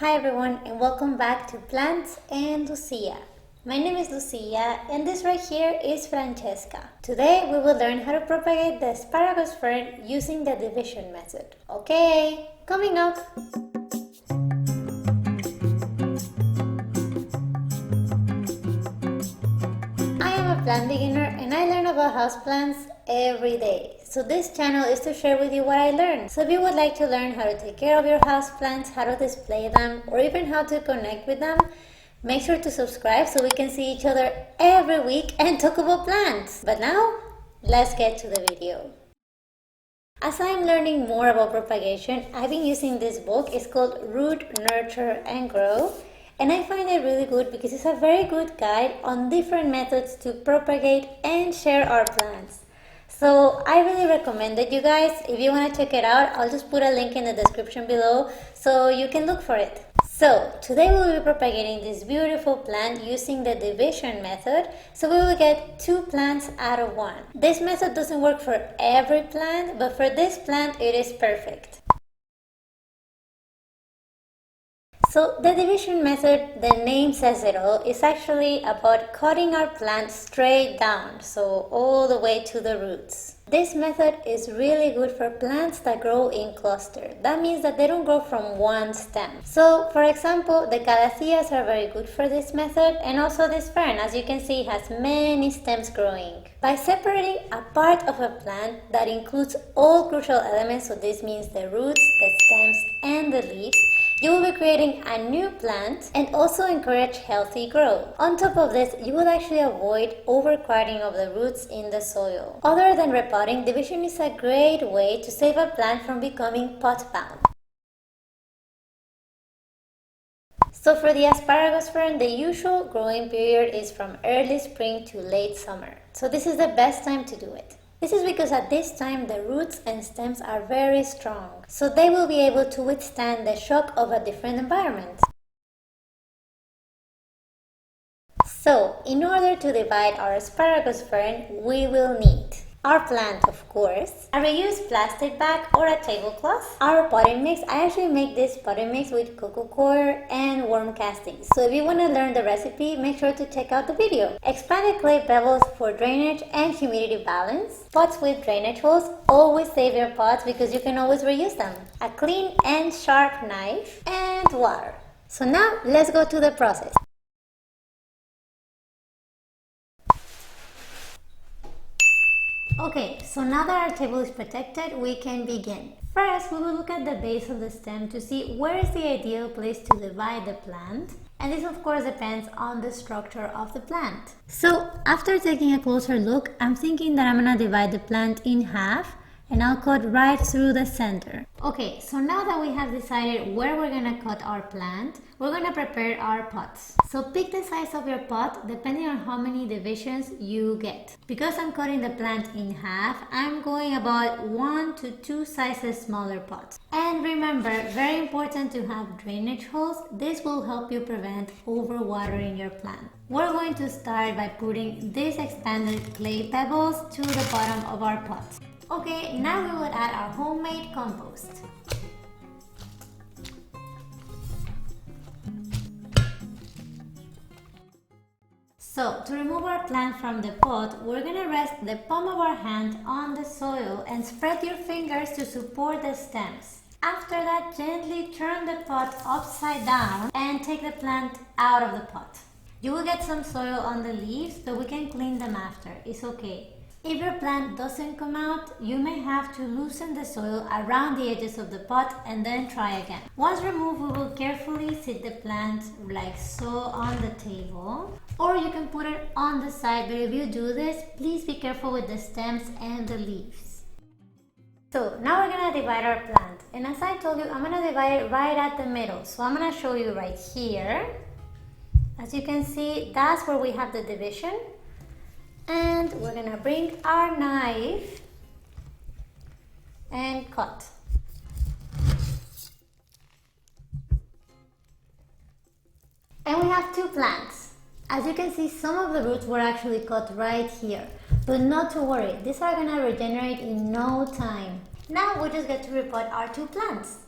Hi everyone and welcome back to Plants and Lucia. My name is Lucia and this right here is Francesca. Today we will learn how to propagate the asparagus fern using the division method. Okay, coming up! I am a plant beginner and I learn about houseplants every day. So this channel is to share with you what I learned. So if you would like to learn how to take care of your houseplants, how to display them, or even how to connect with them, make sure to subscribe so we can see each other every week and talk about plants. But now, let's get to the video. As I'm learning more about propagation, I've been using this book. It's called Root, Nurture and Grow. And I find it really good because it's a very good guide on different methods to propagate and share our plants. So I really recommend it, you guys. If you want to check it out, I'll just put a link in the description below so you can look for it. So today we'll be propagating this beautiful plant using the division method, so we will get 2 plants out of 1. This method doesn't work for every plant, but for this plant it is perfect. So the division method, the name says it all, is actually about cutting our plant straight down, so all the way to the roots. This method is really good for plants that grow in cluster. That means that they don't grow from one stem. So for example, the calatheas are very good for this method, and also this fern, as you can see, has many stems growing. By separating a part of a plant that includes all crucial elements, so this means the roots, the stems, and the leaves, you will be creating a new plant and also encourage healthy growth. On top of this, you will actually avoid overcrowding of the roots in the soil. Other than repotting, division is a great way to save a plant from becoming pot-bound. So for the asparagus fern, the usual growing period is from early spring to late summer. So this is the best time to do it. This is because at this time the roots and stems are very strong, so they will be able to withstand the shock of a different environment. So, in order to divide our asparagus fern, we will need our plant, of course, a reused plastic bag or a tablecloth, our potting mix. I actually make this potting mix with coco coir and worm castings. So if you want to learn the recipe, make sure to check out the video. Expanded clay pebbles for drainage and humidity balance. Pots with drainage holes. Always save your pots because you can always reuse them. A clean and sharp knife and water. So now let's go to the process. Okay, so now that our table is protected, we can begin. First, we will look at the base of the stem to see where is the ideal place to divide the plant. And this of course depends on the structure of the plant. So after taking a closer look, I'm thinking that I'm gonna divide the plant in half and I'll cut right through the center. Okay, so now that we have decided where we're gonna cut our plant, we're gonna prepare our pots. So pick the size of your pot depending on how many divisions you get. Because I'm cutting the plant in half, I'm going about 1 to 2 sizes smaller pots. And remember, very important to have drainage holes. This will help you prevent overwatering your plant. We're going to start by putting these expanded clay pebbles to the bottom of our pot. Okay, now we will add our homemade compost. So, to remove our plant from the pot, we're going to rest the palm of our hand on the soil and spread your fingers to support the stems. After that, gently turn the pot upside down and take the plant out of the pot. You will get some soil on the leaves, but we can clean them after. It's okay. If your plant doesn't come out, you may have to loosen the soil around the edges of the pot and then try again. Once removed, we will carefully sit the plant like so on the table, or you can put it on the side, but if you do this, please be careful with the stems and the leaves. So now we're going to divide our plant, and as I told you, I'm going to divide it right at the middle. So I'm going to show you right here. As you can see, that's where we have the division. And we're gonna bring our knife and cut. And we have 2 plants. As you can see, some of the roots were actually cut right here. But not to worry, these are gonna regenerate in no time. Now we just get to repot our 2 plants.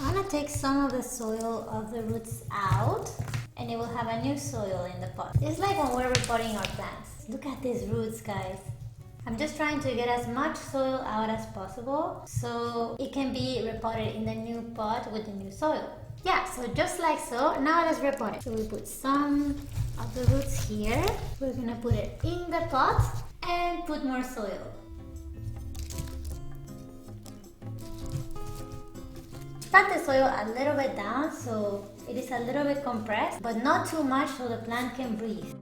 I'm gonna take some of the soil of the roots out, and it will have a new soil in the pot. It's like when we're repotting our plants. Look at these roots, guys. I'm just trying to get as much soil out as possible so it can be repotted in the new pot with the new soil. Yeah, so just like so, now let's repot it. So we put some of the roots here. We're gonna put it in the pot and put more soil. Pat the soil a little bit down so it is a little bit compressed, but not too much so the plant can breathe.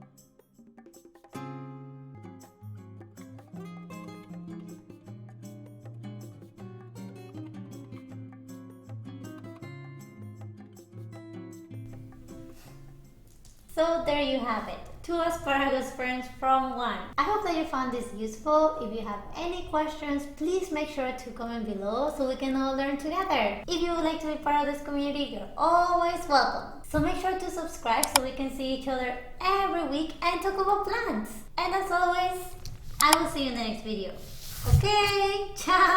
So there you have it, 2 asparagus ferns from 1. I hope that you found this useful. If you have any questions, please make sure to comment below so we can all learn together. If you would like to be part of this community, you're always welcome. So make sure to subscribe so we can see each other every week and talk about plants. And as always, I will see you in the next video. Okay, ciao!